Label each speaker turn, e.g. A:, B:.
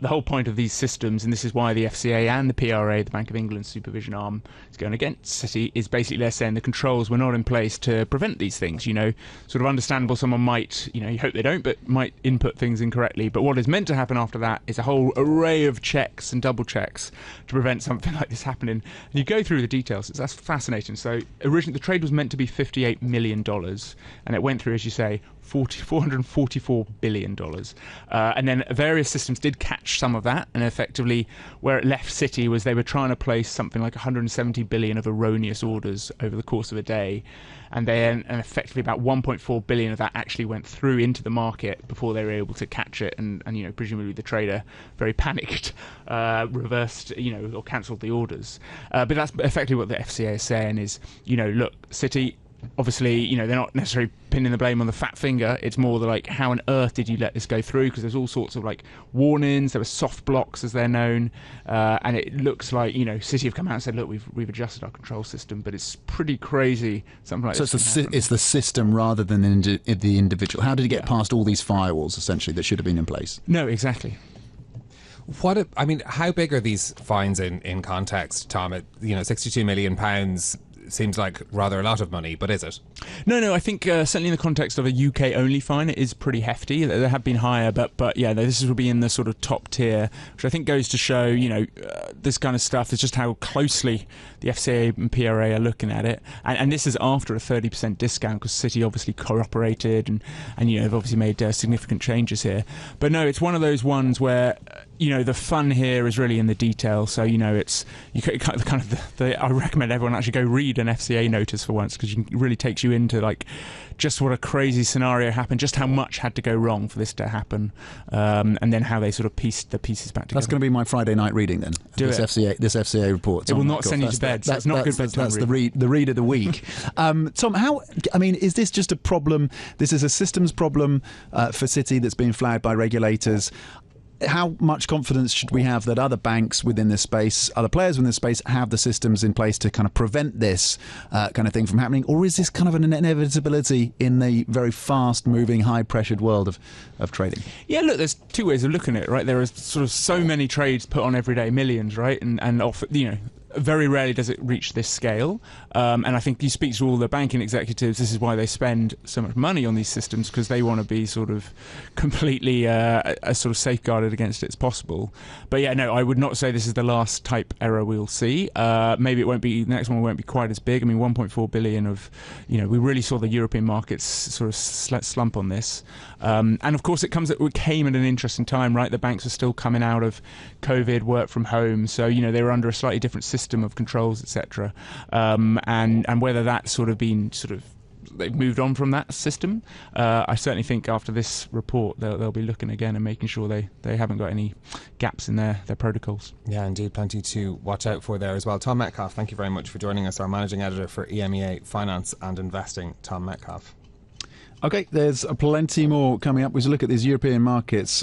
A: the whole point of these systems, and this is why the FCA and the PRA, the Bank of England supervision arm, is going against Citi, is basically they're saying the controls were not in place to prevent these things. Sort of understandable, someone might, you hope they don't, but might input things incorrectly. But what is meant to happen after that is a whole array of checks and double checks to prevent something like this happening. And you go through the details, that's fascinating. So originally the trade was meant to be $58 million, and it went through, as you say, $444 billion. And then various systems did catch some of that, and effectively where it left Citi was they were trying to place something like 170 billion of erroneous orders over the course of a day, and effectively about 1.4 billion of that actually went through into the market before they were able to catch it, and presumably the trader, very panicked, reversed or cancelled the orders. But that's effectively what the FCA is saying is, look, Citi, obviously, they're not necessarily pinning the blame on the fat finger. It's more like, how on earth did you let this go through? Because there's all sorts of warnings. There were soft blocks, as they're known, and it looks like Citi have come out and said, look, we've adjusted our control system, but it's pretty crazy. Something like this.
B: So it's the system rather than the individual. How did it get past all these firewalls essentially that should have been in place?
A: No, exactly.
C: How big are these fines in context, Tom? £62 million seems like rather a lot of money, but is it?
A: No, I think certainly in the context of a UK-only fine, it is pretty hefty. There have been higher, but yeah, this will be in the sort of top tier, which I think goes to show, this kind of stuff is just how closely the FCA and PRA are looking at it. And this is after a 30% discount, because Citi obviously cooperated and they've obviously made significant changes here. But no, it's one of those ones where the fun here is really in the detail. So it's I recommend everyone actually go read an FCA notice for once, because it really takes you into just what a crazy scenario happened, just how much had to go wrong for this to happen, and then how they sort of pieced the pieces back together.
B: That's going to be my Friday night reading then. This FCA report.
A: It will not send you to bed. So it's not good bedtime.
B: That's the read of the week. Tom, is this just a problem? This is a systems problem for Citi that's been flagged by regulators. How much confidence should we have that other banks within this space, other players within this space, have the systems in place to kind of prevent this kind of thing from happening? Or is this kind of an inevitability in the very fast-moving, high-pressured world of trading? Yeah,
A: look, there's two ways of looking at it, right? There are sort of so many trades put on every day, millions, right? And often, very rarely does it reach this scale. And I think you speak to all the banking executives, this is why they spend so much money on these systems, because they want to be sort of completely as sort of safeguarded against it as possible. But yeah, no, I would not say this is the last type error we'll see. Maybe the next one won't be quite as big. 1.4 billion of, we really saw the European markets sort of slump on this. And of course it came at an interesting time, right? The banks are still coming out of COVID, work from home. So, they were under a slightly different system of controls, etc. And whether that's sort of been they've moved on from that system. I certainly think after this report they'll be looking again and making sure they haven't got any gaps in their protocols.
C: Yeah, indeed, plenty to watch out for there as well. Tom Metcalf, thank you very much for joining us, our managing editor for EMEA Finance and Investing. Tom Metcalf.
B: Okay, there's plenty more coming up. We look at these European markets.